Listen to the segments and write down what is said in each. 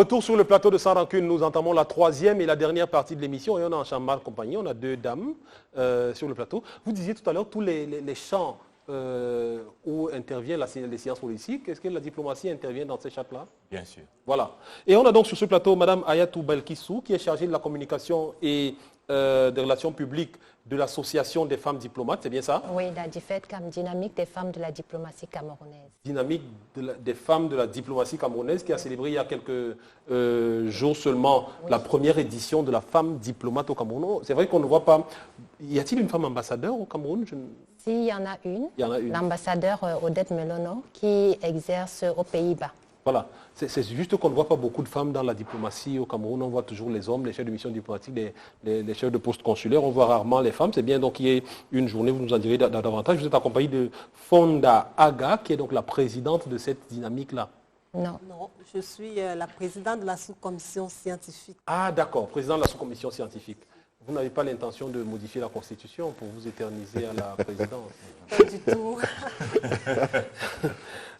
Retour sur le plateau de Sans Rancune, nous entamons la troisième et la dernière partie de l'émission et on est en chambre compagnie, on a deux dames sur le plateau. Vous disiez tout à l'heure tous les champs où intervient les sciences politiques, est-ce que la diplomatie intervient dans ces chats-là? Bien sûr. Voilà. Et on a donc sur ce plateau Mme Ayatou Belkissou qui est chargée de la communication et des relations publiques de l'Association des femmes diplomates, c'est bien ça? Oui, la DIFED, Dynamique des femmes de la diplomatie camerounaise. Dynamique des femmes de la diplomatie camerounaise qui a célébré il y a quelques jours seulement la première édition de la femme diplomate au Cameroun. C'est vrai qu'on ne voit pas... Y a-t-il une femme ambassadeur au Cameroun? Si, il y en a une. Il y en a une. L'ambassadeur Odette Melono qui exerce aux Pays-Bas. Voilà, c'est juste qu'on ne voit pas beaucoup de femmes dans la diplomatie au Cameroun. On voit toujours les hommes, les chefs de mission diplomatique, les chefs de poste consulaire. On voit rarement les femmes. C'est bien donc qu'il y ait une journée, vous nous en direz davantage. Vous êtes accompagné de Fonda Aga, qui est donc la présidente de cette dynamique-là. Non. Non, je suis la présidente de la sous-commission scientifique. Ah d'accord, présidente de la sous-commission scientifique. Vous n'avez pas l'intention de modifier la Constitution pour vous éterniser à la présidence? Pas du tout.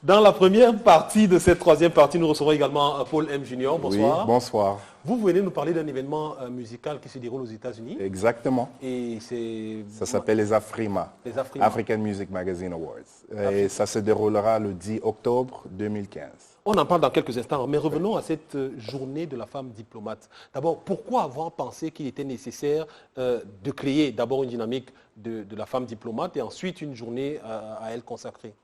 Dans la première partie de cette troisième partie, nous recevons également Paul M. Junior. Bonsoir. Oui, bonsoir. Vous venez nous parler d'un événement musical qui se déroule aux États-Unis. Exactement. Et c'est... Ça s'appelle les Afrima, Les Afrima. African Music Magazine Awards. Et ça se déroulera le 10 octobre 2015. On en parle dans quelques instants, mais revenons à cette journée de la femme diplomate. D'abord, pourquoi avoir pensé qu'il était nécessaire de créer d'abord une dynamique de la femme diplomate et ensuite une journée à elle consacrée?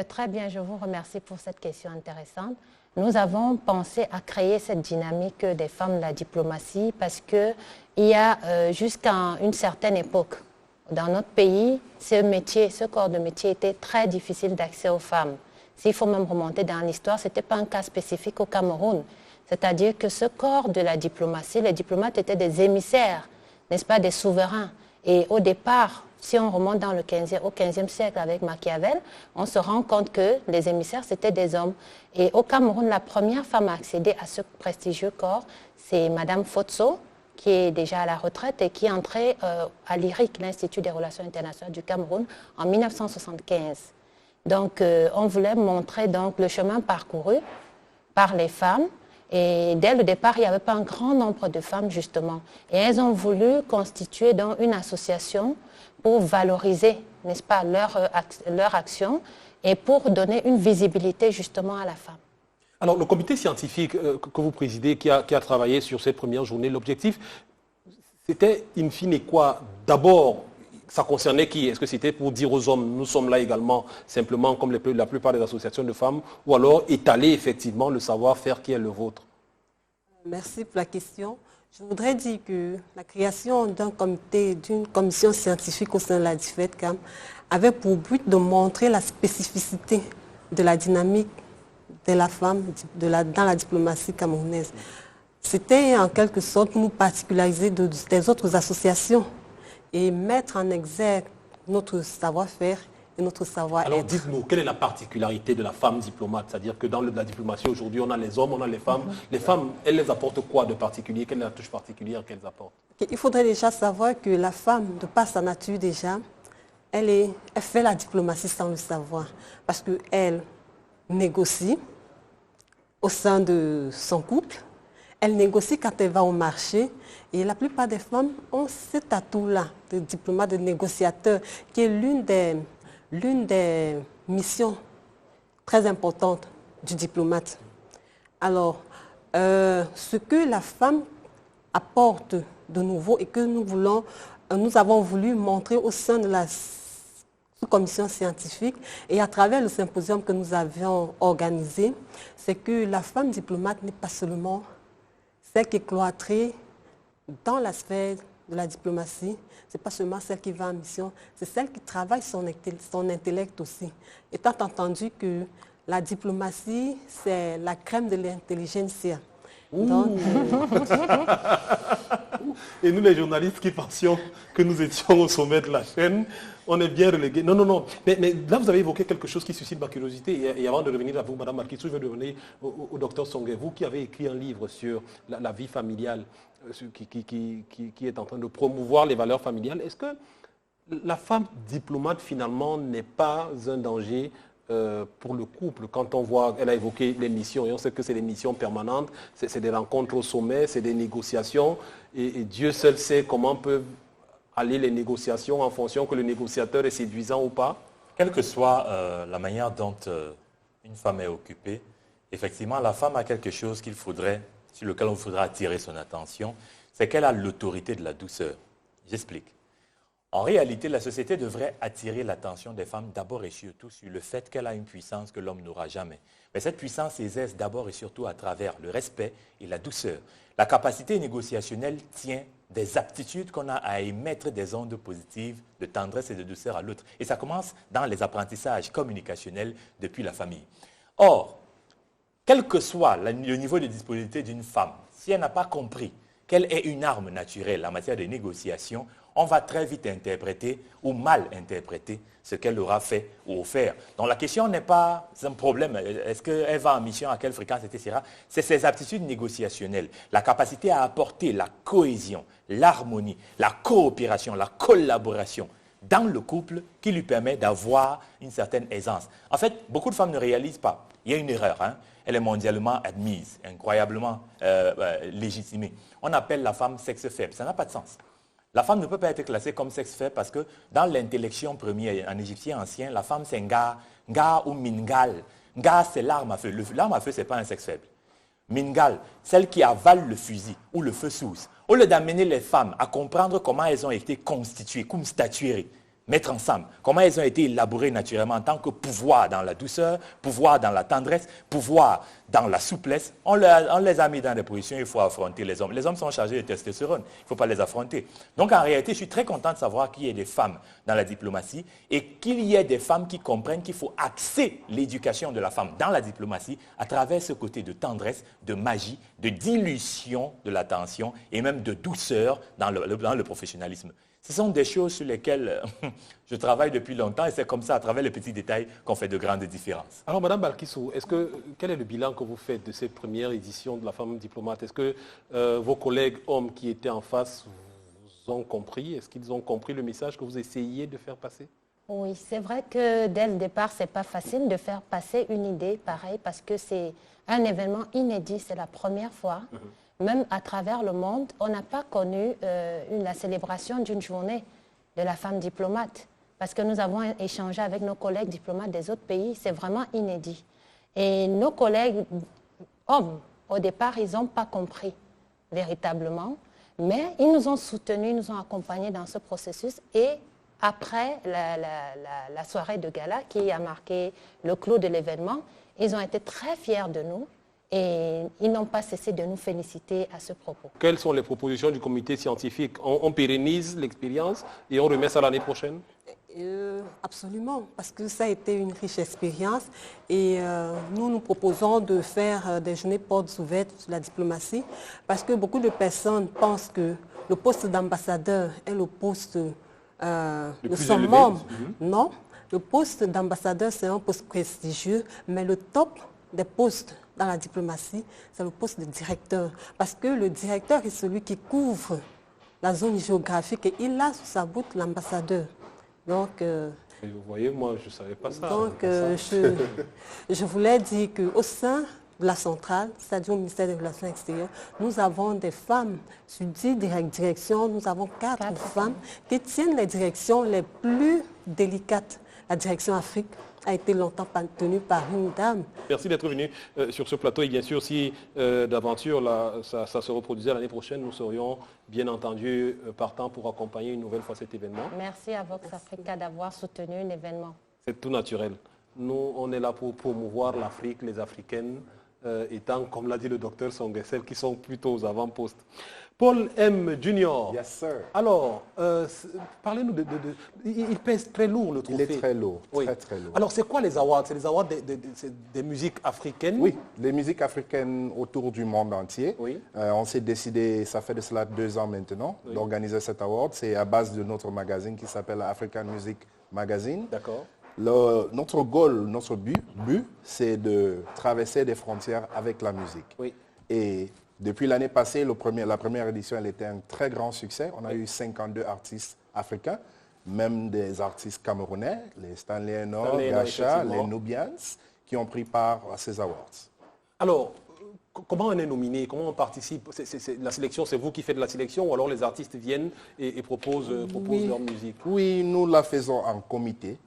Très bien, je vous remercie pour cette question intéressante. Nous avons pensé à créer cette dynamique des femmes de la diplomatie parce qu'il y a jusqu'à une certaine époque, dans notre pays, ce corps de métier était très difficile d'accès aux femmes. S'il faut même remonter dans l'histoire, ce n'était pas un cas spécifique au Cameroun. C'est-à-dire que ce corps de la diplomatie, les diplomates étaient des émissaires, n'est-ce pas, des souverains. Et au départ, si on remonte dans au XVe siècle avec Machiavel, on se rend compte que les émissaires, c'était des hommes. Et au Cameroun, la première femme à accéder à ce prestigieux corps, c'est Madame Fotso, qui est déjà à la retraite et qui est entrée à l'IRIC, l'Institut des Relations Internationales du Cameroun, en 1975. Donc, on voulait montrer donc, le chemin parcouru par les femmes. Et dès le départ, il n'y avait pas un grand nombre de femmes, justement. Et elles ont voulu constituer donc, une association pour valoriser, n'est-ce pas, leur action et pour donner une visibilité, justement, à la femme. Alors, le comité scientifique que vous présidez, qui a travaillé sur cette première journée, l'objectif, c'était in fine quoi? D'abord, ça concernait qui? Est-ce que c'était pour dire aux hommes, nous sommes là également, simplement comme la plupart des associations de femmes, ou alors étaler effectivement le savoir-faire qui est le vôtre? Merci pour la question. Je voudrais dire que la création d'un comité, d'une commission scientifique au sein de la DIFED-CAM avait pour but de montrer la spécificité de la dynamique de la femme dans la diplomatie camerounaise. C'était en quelque sorte nous particulariser des autres associations et mettre en exergue notre savoir-faire et notre savoir-être. Alors dites-nous, quelle est la particularité de la femme diplomate? C'est-à-dire que dans la diplomatie aujourd'hui, on a les hommes, on a les femmes. Les femmes, elles les apportent quoi de particulier? Quelle est la touche particulière qu'elles apportent? Il faudrait déjà savoir que la femme, de par sa nature déjà, elle fait la diplomatie sans le savoir. Parce qu'elle négocie au sein de son couple, elle négocie quand elle va au marché. Et la plupart des femmes ont cet atout-là, de diplomate, de négociateur, qui est l'une des missions très importantes du diplomate. Alors, ce que la femme apporte de nouveau et que nous avons voulu montrer au sein de la sous-commission scientifique et à travers le symposium que nous avions organisé, c'est que la femme diplomate n'est pas seulement celle qui est cloîtrée dans la sphère de la diplomatie, ce n'est pas seulement celle qui va en mission, c'est celle qui travaille son intellect aussi. Étant entendu que la diplomatie, c'est la crème de l'intelligentsia. Donc, Et nous, les journalistes qui pensions que nous étions au sommet de la chaîne, on est bien relégués. Non, non, non. Mais là, vous avez évoqué quelque chose qui suscite ma curiosité. Et avant de revenir à vous, Madame Marquissou, je vais revenir au docteur Songué. Vous qui avez écrit un livre sur la vie familiale, qui est en train de promouvoir les valeurs familiales, est-ce que la femme diplomate, finalement, n'est pas un danger pour le couple, quand on voit, elle a évoqué les missions, et on sait que c'est des missions permanentes, c'est des rencontres au sommet, c'est des négociations, et Dieu seul sait comment peuvent aller les négociations en fonction que le négociateur est séduisant ou pas. Quelle que soit la manière dont une femme est occupée, effectivement, la femme a quelque chose sur lequel on voudra attirer son attention, c'est qu'elle a l'autorité de la douceur. J'explique. En réalité, la société devrait attirer l'attention des femmes d'abord et surtout sur le fait qu'elle a une puissance que l'homme n'aura jamais. Mais cette puissance s'exerce d'abord et surtout à travers le respect et la douceur. La capacité négociationnelle tient des aptitudes qu'on a à émettre des ondes positives de tendresse et de douceur à l'autre. Et ça commence dans les apprentissages communicationnels depuis la famille. Or, quel que soit le niveau de disponibilité d'une femme, si elle n'a pas compris qu'elle est une arme naturelle en matière de négociation, on va très vite interpréter ou mal interpréter ce qu'elle aura fait ou offert. Donc la question n'est pas un problème, est-ce qu'elle va en mission, à quelle fréquence, etc. C'est ses aptitudes négociationnelles, la capacité à apporter la cohésion, l'harmonie, la coopération, la collaboration dans le couple qui lui permet d'avoir une certaine aisance. En fait, beaucoup de femmes ne réalisent pas. Il y a une erreur, hein. Elle est mondialement admise, incroyablement légitimée. On appelle la femme sexe faible, ça n'a pas de sens. La femme ne peut pas être classée comme sexe faible parce que dans l'intellection première, en égyptien ancien, la femme c'est nga, nga ou mingal. Nga c'est l'arme à feu. L'arme à feu, ce n'est pas un sexe faible. Mingal, celle qui avale le fusil ou le feu sous. Au lieu d'amener les femmes à comprendre comment elles ont été constituées, comme statuées, mettre ensemble, comment elles ont été élaborées naturellement en tant que pouvoir dans la douceur, pouvoir dans la tendresse, pouvoir dans la souplesse, on les a mis dans des positions où il faut affronter les hommes. Les hommes sont chargés de testostérone, il ne faut pas les affronter. Donc en réalité, je suis très content de savoir qu'il y ait des femmes dans la diplomatie et qu'il y ait des femmes qui comprennent qu'il faut axer l'éducation de la femme dans la diplomatie à travers ce côté de tendresse, de magie, de dilution de l'attention et même de douceur dans le professionnalisme. Ce sont des choses sur lesquelles je travaille depuis longtemps et c'est comme ça, à travers les petits détails, qu'on fait de grandes différences. Alors, Madame Balkissou, quel est le bilan que vous faites de cette première édition de la femme diplomate? Est-ce que vos collègues hommes qui étaient en face vous ont compris? Est-ce qu'ils ont compris le message que vous essayez de faire passer? Oui, c'est vrai que dès le départ, ce n'est pas facile de faire passer une idée pareille parce que c'est un événement inédit, c'est la première fois. Même à travers le monde, on n'a pas connu la célébration d'une journée de la femme diplomate. Parce que nous avons échangé avec nos collègues diplomates des autres pays, c'est vraiment inédit. Et nos collègues hommes, au départ, ils n'ont pas compris véritablement, mais ils nous ont soutenus, ils nous ont accompagnés dans ce processus. Et après la soirée de gala qui a marqué le clou de l'événement, ils ont été très fiers de nous. Et ils n'ont pas cessé de nous féliciter à ce propos. Quelles sont les propositions du comité scientifique? On pérennise l'expérience et on remet ça l'année prochaine? Absolument, parce que ça a été une riche expérience et nous proposons de faire des journées portes ouvertes sur la diplomatie parce que beaucoup de personnes pensent que le poste d'ambassadeur est le poste le summum. Non, le poste d'ambassadeur c'est un poste prestigieux, mais le top des postes dans la diplomatie, c'est le poste de directeur. Parce que le directeur est celui qui couvre la zone géographique et il a sous sa boucle l'ambassadeur. Donc, et vous voyez, moi, je ne savais pas ça. Donc, je voulais dire qu'au sein de la centrale, c'est-à-dire au ministère des Relations extérieures, nous avons des femmes sur 10 directions, nous avons 4 femmes qui tiennent les directions les plus délicates. La direction Afrique a été longtemps tenue par une dame. Merci d'être venu sur ce plateau. Et bien sûr, si d'aventure ça se reproduisait l'année prochaine, nous serions bien entendu partants pour accompagner une nouvelle fois cet événement. Merci à Vox Africa d'avoir soutenu l'événement. C'est tout naturel. Nous, on est là pour promouvoir l'Afrique, les Africaines, étant, comme l'a dit le docteur Songue, celles qui sont plutôt aux avant-postes. Paul M. Junior. Yes, sir. Alors, parlez-nous il pèse très lourd le trophée. Il est très lourd, oui. très lourd. Alors, c'est quoi les awards? C'est les awards des musiques africaines? Oui, les musiques africaines autour du monde entier. Oui. On s'est décidé, ça fait de cela 2 ans maintenant, d'organiser cet award. C'est à base de notre magazine qui s'appelle African Music Magazine. D'accord. Notre goal, notre but, c'est de traverser des frontières avec la musique. Oui. Et depuis l'année passée, la première édition, elle était un très grand succès. On a eu 52 artistes africains. même des artistes camerounais, les Stanley Eno, Stanley Eno, Gacha, effectivement. les Nubians, qui ont pris part à ces awards. Alors, comment on est nominé? Comment on participe? La sélection, c'est vous qui faites la sélection ou alors les artistes viennent et proposent leur musique? Oui, nous la faisons en comité.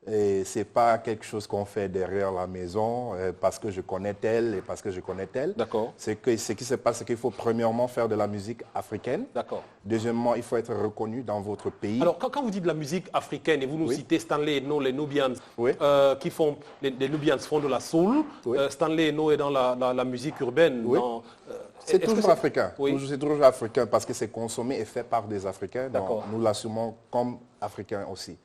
Et ce n'est pas quelque chose qu'on fait derrière la maison parce que je connais tel et parce que je connais tel. D'accord. Ce qui se passe, c'est qu'il faut premièrement faire de la musique africaine. D'accord. Deuxièmement, il faut être reconnu dans votre pays. Alors, quand vous dites de la musique africaine, et vous nous Oui. citez Stanley Eno, les Nubians, Oui. qui font, les Nubians font de la soul, Oui. Stanley Eno est dans la musique urbaine. Oui. C'est est-ce que toujours africain. Oui. C'est toujours africain parce que c'est consommé et fait par des Africains. D'accord. Donc, nous l'assumons comme africains aussi.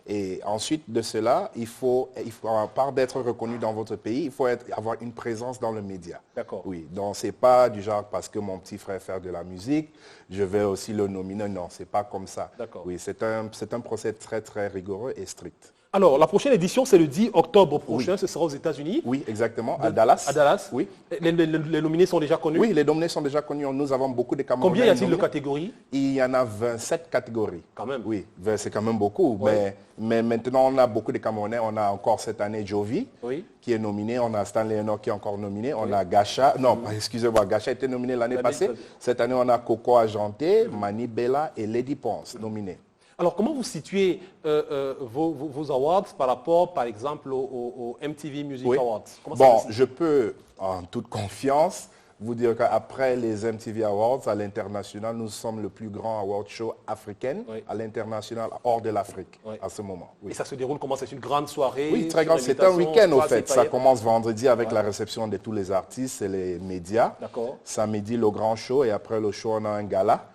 Et ensuite de cela, il faut, à part d'être reconnu dans votre pays, il faut avoir une présence dans le média. D'accord. Oui. Donc, c'est pas du genre parce que mon petit frère fait de la musique, je vais aussi le nominer. Non, c'est pas comme ça. D'accord. Oui, c'est un procès très, très rigoureux et strict. Alors, la prochaine édition, c'est le 10 octobre prochain, ce sera aux États-Unis. Oui, exactement. À Dallas. À Dallas. Oui. Les nominés sont déjà connus. Oui, les nominés sont déjà connus. Nous avons beaucoup de Camerounais. Combien y a-t-il de nominés. catégories? Il y en a 27 catégories. Quand même. Oui, c'est quand même beaucoup. Oui. Mais maintenant, on a beaucoup de Camerounais. On a encore cette année Jovi, Oui. qui est nominé. On a Stanley Eno qui est encore nominé. On a Gacha. Non, excusez-moi, Gacha a été nominé l'année passée. Cette année, on a Coco Ajanté, Mani Bella et Lady Ponce nominés. Alors, comment vous situez vos awards par rapport, par exemple, au MTV Music Oui. Awards? Comment ça Bon, se situe? je peux, en toute confiance, vous dire qu'après les MTV Awards à l'international, nous sommes le plus grand award show africain Oui. à l'international hors de l'Afrique Oui. à ce moment. Oui. Et ça se déroule comment? C'est une grande soirée? Oui, très sur grand. C'est un invitation, week-end au strass et fait. Ça paillettes? commence vendredi avec la réception de tous les artistes et les médias. D'accord. Samedi, le grand show et après le show, on a un gala.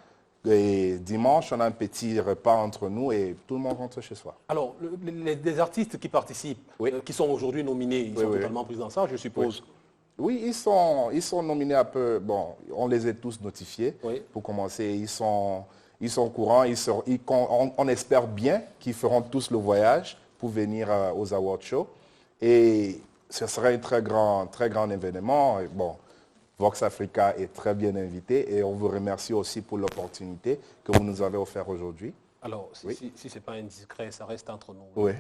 Et dimanche, on a un petit repas entre nous et tout le monde rentre chez soi. Alors, les artistes qui participent, Oui. qui sont aujourd'hui nominés, ils sont oui. totalement pris en charge, je suppose. Oui, ils sont nominés un peu. Bon, on les a tous notifiés. Oui. Pour commencer, ils sont au courant. On espère bien qu'ils feront tous le voyage pour venir aux award shows. Et ce sera un très grand événement. Et bon, Vox Africa est très bien invité et on vous remercie aussi pour l'opportunité que vous nous avez offert aujourd'hui. Alors, Oui. si ce n'est pas indiscret, ça reste entre nous. Oui.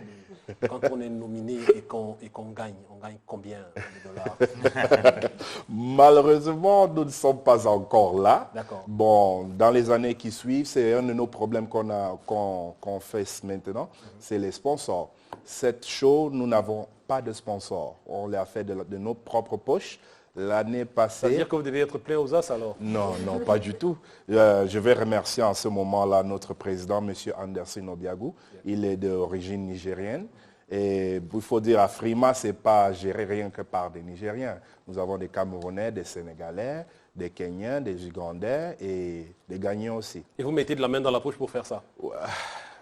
Quand on est nominé et qu'on gagne, on gagne combien de dollars? Malheureusement, nous ne sommes pas encore là. D'accord. Bon, dans les années qui suivent, c'est un de nos problèmes qu'on fait maintenant, c'est les sponsors. Cette show, nous n'avons pas de sponsors. On l'a fait de nos propres poches. L'année passée... C'est-à-dire que vous devez être plein aux as alors? Non, non, pas du tout. Je vais remercier en ce moment-là notre président, M. Anderson Obiagou. Il est d'origine nigérienne. Et il faut dire, Afrima, ce n'est pas géré rien que par des Nigériens. Nous avons des Camerounais, des Sénégalais, des Kenyans, des Ugandais et des Ghanéens aussi. Et vous mettez de la main dans la poche pour faire ça? Ouais,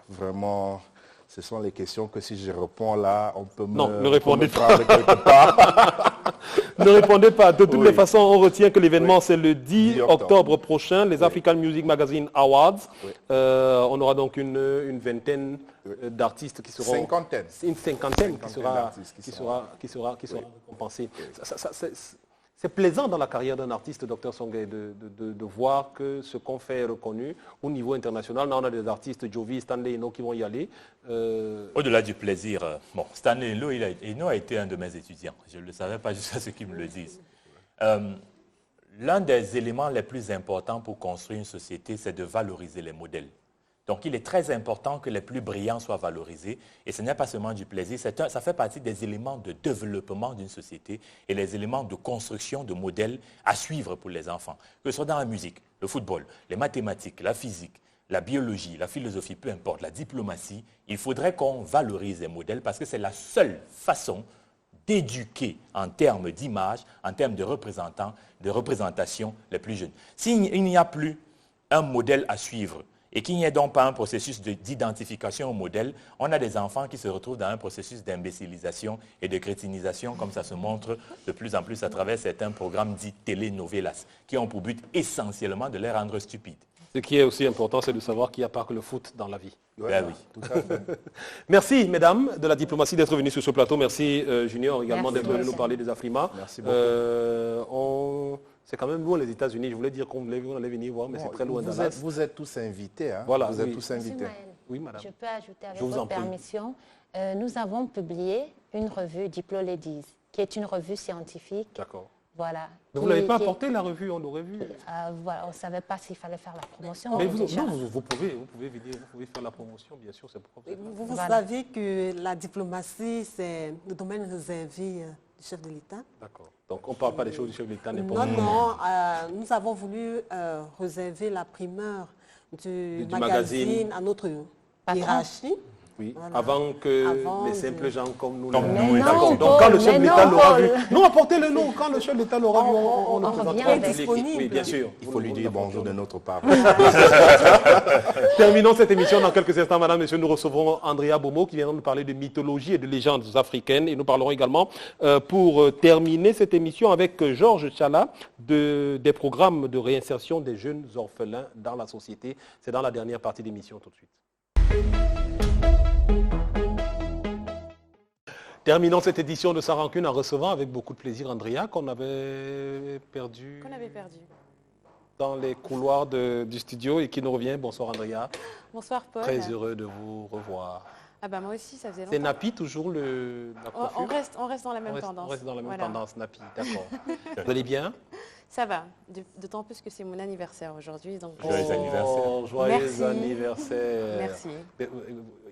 vraiment, ce sont les questions que si je réponds là, on peut Non, me... ne répondez on peut me prendre quelque part. Ne répondez pas. De toutes Oui. les façons, on retient que l'événement, c'est le 10 10 octobre prochain, les African Music Magazine Awards. Oui. On aura donc une vingtaine d'artistes qui seront... Cinquantaine. Une cinquantaine qui Cinquantaine sera d'artistes qui seront- récompensée. C'est plaisant dans la carrière d'un artiste, Dr Songhai, de voir que ce qu'on fait est reconnu au niveau international. Là, on a des artistes, Jovi, Stanley Eno, qui vont y aller. Au-delà du plaisir, bon, Stanley Eno a été un de mes étudiants. Je ne le savais pas jusqu'à ce qu'ils me le disent. L'un des éléments les plus importants pour construire une société, c'est de valoriser les modèles. Donc, il est très important que les plus brillants soient valorisés. Et ce n'est pas seulement du plaisir, ça fait partie des éléments de développement d'une société et les éléments de construction de modèles à suivre pour les enfants. Que ce soit dans la musique, le football, les mathématiques, la physique, la biologie, la philosophie, peu importe, la diplomatie, il faudrait qu'on valorise les modèles parce que c'est la seule façon d'éduquer en termes d'image, en termes de représentation les plus jeunes. S'il n'y a plus un modèle à suivre, et qu'il n'y ait donc pas un processus d'identification au modèle, on a des enfants qui se retrouvent dans un processus d'imbécilisation et de crétinisation, comme ça se montre de plus en plus à travers certains programmes dits telenovelas, qui ont pour but essentiellement de les rendre stupides. Ce qui est aussi important, c'est de savoir qu'il n'y a pas que le foot dans la vie. Ben oui. Tout à fait. Merci, mesdames, de la diplomatie d'être venus sur ce plateau. Merci, Junior, également Merci, d'être venu nous monsieur. parler des Afrima. Merci beaucoup. C'est quand même loin, les États-Unis. Je voulais dire qu'on allait venir voir, mais c'est très loin, Dallas. Vous êtes tous invités. Hein? Voilà, vous êtes oui. tous invités. Maëlle. Oui, madame. Je peux ajouter avec Je vous en votre prie. permission. Nous avons publié une revue Diploladies, qui est une revue scientifique. D'accord. Voilà. Mais vous ne l'avez pas apporté, la revue, on l'aurait vu. Voilà, on ne savait pas s'il fallait faire la promotion. Mais déjà. vous pouvez venir, vous pouvez faire la promotion, bien sûr, c'est propre. Vous Voilà. savez que la diplomatie, c'est le domaine réservé du chef de l'État. D'accord. Donc on ne parle pas des choses du chef de l'État, Non, non, nous avons voulu réserver la primeur du magazine à notre hiérarchie. Oui, Voilà. avant que Avant les de- simples gens comme nous... Comme le- nous, Mais D'accord. non, Donc quand le chef de mais l'État non, l'aura Paul. vu... Non, apportez le nom. Quand le chef de l'État l'aura vu, on le on présentera revient à avec. toute l'équipe. Oui, bien sûr. Il faut lui dire bonjour de notre part. Terminons cette émission dans quelques instants, madame, monsieur. Nous recevrons Andrea Bomo qui viendra nous parler de mythologie et de légendes africaines. Et nous parlerons également, pour terminer cette émission, avec Georges Chala des programmes de réinsertion des jeunes orphelins dans la société. C'est dans la dernière partie de l'émission tout de suite. Terminons cette édition de Sans Rancune en recevant avec beaucoup de plaisir Andrea qu'on avait perdu dans les couloirs du studio et qui nous revient. Bonsoir Andrea. Bonsoir Paul. Très heureux de vous revoir. Ah bah moi aussi, ça faisait C'est longtemps. Napi toujours la coiffure On reste dans la même tendance. On reste dans la même Voilà. tendance, Napi, d'accord. Vous allez bien? Ça va, d'autant plus que c'est mon anniversaire aujourd'hui. Donc Joyeux anniversaire. Joyeux Merci. anniversaire. Merci.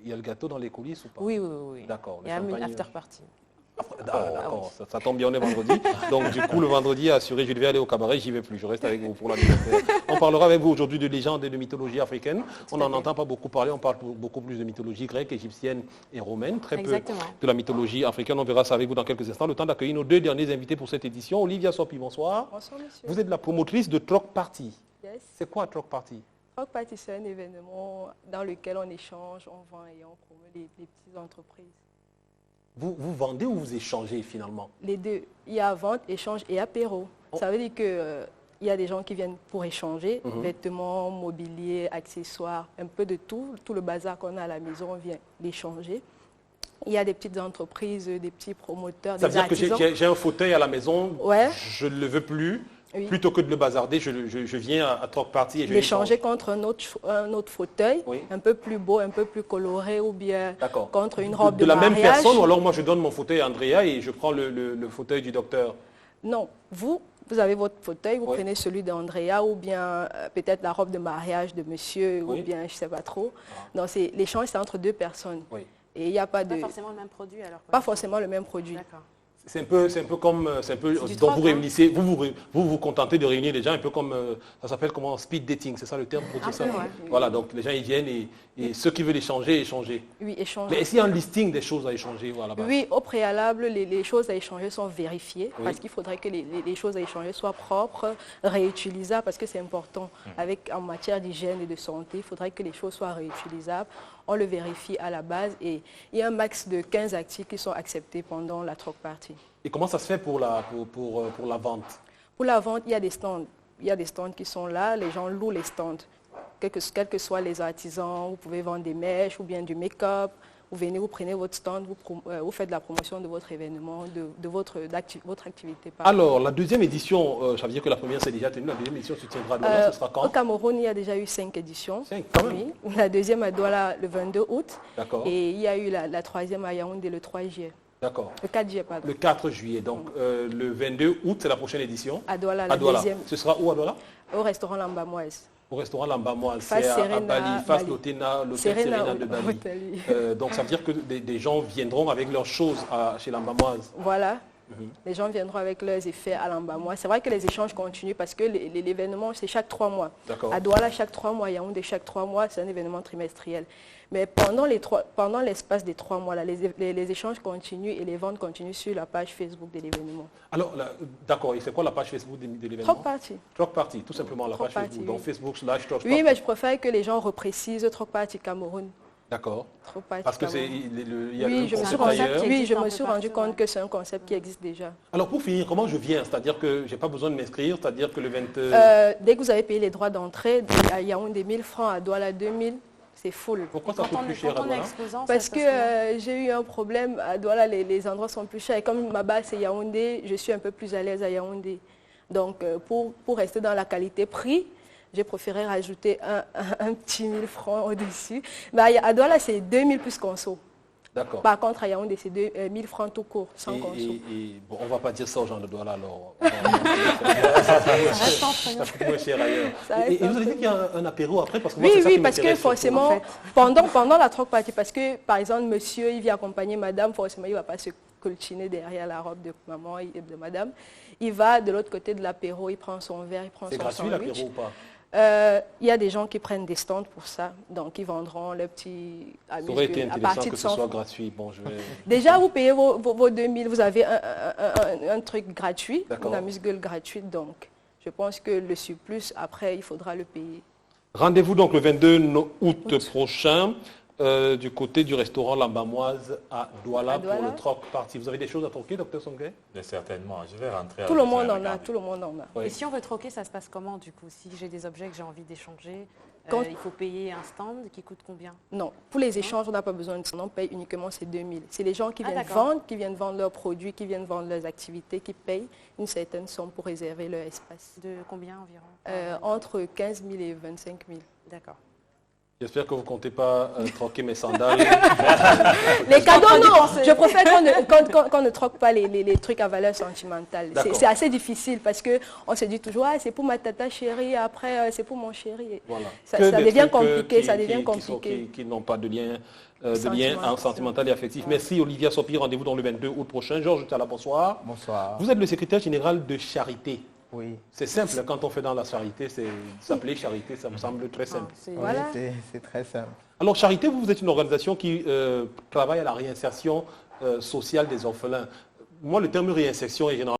Il y a le gâteau dans les coulisses ou pas? Oui, oui, oui. D'accord. Il y a même une after party. D'accord, ça tombe bien, on est vendredi. Donc du coup, le vendredi, assuré, je devais aller au cabaret, j'y vais plus, je reste avec vous pour l'anniversaire. On parlera avec vous aujourd'hui de légendes et de mythologie africaine. On n'en entend pas beaucoup parler, on parle beaucoup plus de mythologie grecque, égyptienne et romaine, très Exactement. peu de la mythologie africaine. On verra ça avec vous dans quelques instants. Le temps d'accueillir nos deux derniers invités pour cette édition. Olivia Sopi, bonsoir. Bonsoir monsieur. Vous êtes la promotrice de Troc Party. Yes. C'est quoi Troc Party? Rock Party, c'est un événement dans lequel on échange, on vend et on promeut les petites entreprises. Vous vendez ou vous échangez finalement? Les deux, il y a vente, échange et apéro. Oh. Ça veut dire que il y a des gens qui viennent pour échanger, vêtements, mobilier, accessoires, un peu de tout le bazar qu'on a à la maison, on vient l'échanger. Il y a des petites entreprises, des petits promoteurs, Ça des veut dire que artisans. j'ai un fauteuil à la maison, Ouais. je ne le veux plus. Oui. Plutôt que de le bazarder, je viens à Troc Party et je L'échanger contre un autre fauteuil, Oui. un peu plus beau, un peu plus coloré, ou bien D'accord. contre une robe de de la mariage. même personne, ou alors moi je donne mon fauteuil à Andrea et je prends le fauteuil du docteur. Non, vous avez votre fauteuil, vous Oui. prenez celui d'Andrea ou bien peut-être la robe de mariage de monsieur Oui. ou bien je ne sais pas trop. Non, l'échange, c'est entre deux personnes. Oui. Et il n'y a pas de... Pas forcément le même produit alors. Pas forcément le même produit. D'accord. C'est un peu comme, du donc troc, vous hein. réunissez, vous contentez de réunir les gens, un peu comme, ça s'appelle comment, speed dating, c'est ça le terme pour dire Un ça? peu, ouais. Voilà, donc les gens ils viennent et ceux qui veulent échanger. Oui, échanger. Mais est-ce qu'il y a un listing des choses à échanger voilà, là-bas? Oui, au préalable, les choses à échanger sont vérifiées Oui. parce qu'il faudrait que les choses à échanger soient propres, réutilisables parce que c'est important. En matière d'hygiène et de santé, il faudrait que les choses soient réutilisables. On le vérifie à la base et il y a un max de 15 articles qui sont acceptés pendant la Troc Party. Et comment ça se fait pour la vente? Pour la vente, il y a des stands. Il y a des stands qui sont là, les gens louent les stands. Quels que soient les artisans, vous pouvez vendre des mèches ou bien du make-up. Vous venez, vous prenez votre stand, vous faites la promotion de votre événement, de votre activité. pardon. Alors, la deuxième édition, ça veut dire que la première s'est déjà tenue, la deuxième édition se tiendra à Douala, ce sera Au quand? Cameroun, il y a déjà eu 5 éditions. 5, quand même. Oui. La deuxième à Douala le 22 août. D'accord, Et il y a eu la troisième à Yaoundé le 3 juillet. d'accord. Le 4 juillet, pardon. Le 4 juillet, donc le 22 août, c'est la prochaine édition. À Douala, À la Douala. deuxième. Ce sera où à Douala? Au restaurant Lambamoise. Au restaurant Lambamoise, Face c'est à Serena, Bali, face Bali. l'hôtel Serena, Serena de Bali. hôtel. Donc ça veut dire que des gens viendront avec leurs choses chez Lambamoise. Voilà. Les gens viendront avec leurs effets à Lambamoise. C'est vrai que les échanges continuent parce que l'événement, c'est chaque 3 mois. D'accord. À Douala, chaque 3 mois, Yaoundé, chaque 3 mois, c'est un événement trimestriel. Mais pendant l'espace des 3 mois, là, les échanges continuent et les ventes continuent sur la page Facebook de l'événement. Alors, d'accord, et c'est quoi la page Facebook de l'événement? Troc Party. Troc Party, tout simplement, la Troc page Party, Facebook. oui. Donc Facebook / Troc Oui, Party. mais je préfère que les gens reprécisent Troc Party Cameroun. D'accord. Troc Party Parce que Cameroun. il y a Oui, le je me concept suis ailleurs. rendu, oui, je un me peu suis rendu partout, compte ouais. que c'est un concept qui existe déjà. Alors pour finir, comment je viens? C'est-à-dire que je n'ai pas besoin de m'inscrire, c'est-à-dire que le 20... Dès que vous avez payé les droits d'entrée, à Yaoundé 1000 francs, à Douala 2000, c'est full. Pourquoi ça coûte plus cher à Quand on est Douala? exposant, ça Parce se que passe comment j'ai eu un problème à Douala, les endroits sont plus chers. Et comme ma base c'est Yaoundé, je suis un peu plus à l'aise à Yaoundé. Donc pour rester dans la qualité-prix, j'ai préféré rajouter un petit 1000 francs au-dessus. Bah, à Douala, c'est 2000 plus conso. D'accord. Par contre, à Yaoundé, c'est 1000 francs tout court, sans conso. Bon, on ne va pas dire ça aux gens de Douala, alors. Reste entre nous. Ça coûte moins cher ailleurs. Ça Et reste vous avez dit qu'il y a un apéro après parce que moi, Oui, c'est ça oui, qui parce que m'intéresse forcément, pendant la troc party, parce que par exemple, monsieur, il vient accompagner madame, forcément, il ne va pas se coltiner derrière la robe de maman et de madame. Il va de l'autre côté de l'apéro, il prend son verre, il prend C'est son gratuit sandwich. l'apéro ou pas? Il y a des gens qui prennent des stands pour ça, donc ils vendront le petit Ça aurait été amuse-gueule à intéressant partir que de ce 100 soit francs. gratuit. Bon, je vais... Déjà, vous payez vos 2000, vous avez un truc gratuit, D'accord. une amuse-gueule gratuite, donc je pense que le surplus, après, il faudra le payer. Rendez-vous donc le 22 août prochain du côté du restaurant Lambamoise à Douala pour le troc party. Vous avez des choses à troquer, Dr Songhai? Mais certainement, je vais rentrer. Tout le avec ça, monde en a, regarder. tout le monde en a. Oui. Et si on veut troquer, ça se passe comment du coup? Si j'ai des objets que j'ai envie d'échanger, Quand- il faut payer un stand qui coûte combien? Non, pour les échanges, on n'a pas besoin de ça. On paye uniquement ces 2000. C'est les gens qui Ah, viennent d'accord. vendre, qui viennent vendre leurs produits, qui viennent vendre leurs activités, qui payent une certaine somme pour réserver leur espace. De combien environ? Entre 15 000 et 25 000. D'accord. J'espère que vous ne comptez pas troquer mes sandales. Les cadeaux, non. Je préfère qu'on ne troque pas les trucs à valeur sentimentale. D'accord. C'est assez difficile parce qu'on se dit toujours, ah, c'est pour ma tata chérie, après c'est pour mon chéri. Voilà. Ça Que des devient trucs, compliqué, qui- ça devient qui compliqué. qui n'ont pas de lien, Sentimental. sentimental et affectif. Merci Olivia Sopi, rendez-vous dans le 22 août prochain. Georges Tala, bonsoir. Bonsoir. Vous êtes le secrétaire général de Charité. Oui. C'est simple, quand on fait dans la charité, c'est s'appeler Charité, ça me semble très simple. Voilà. Oui, c'est très simple. Alors Charité, vous êtes une organisation qui travaille à la réinsertion sociale des orphelins. Moi, le terme réinsertion est généralement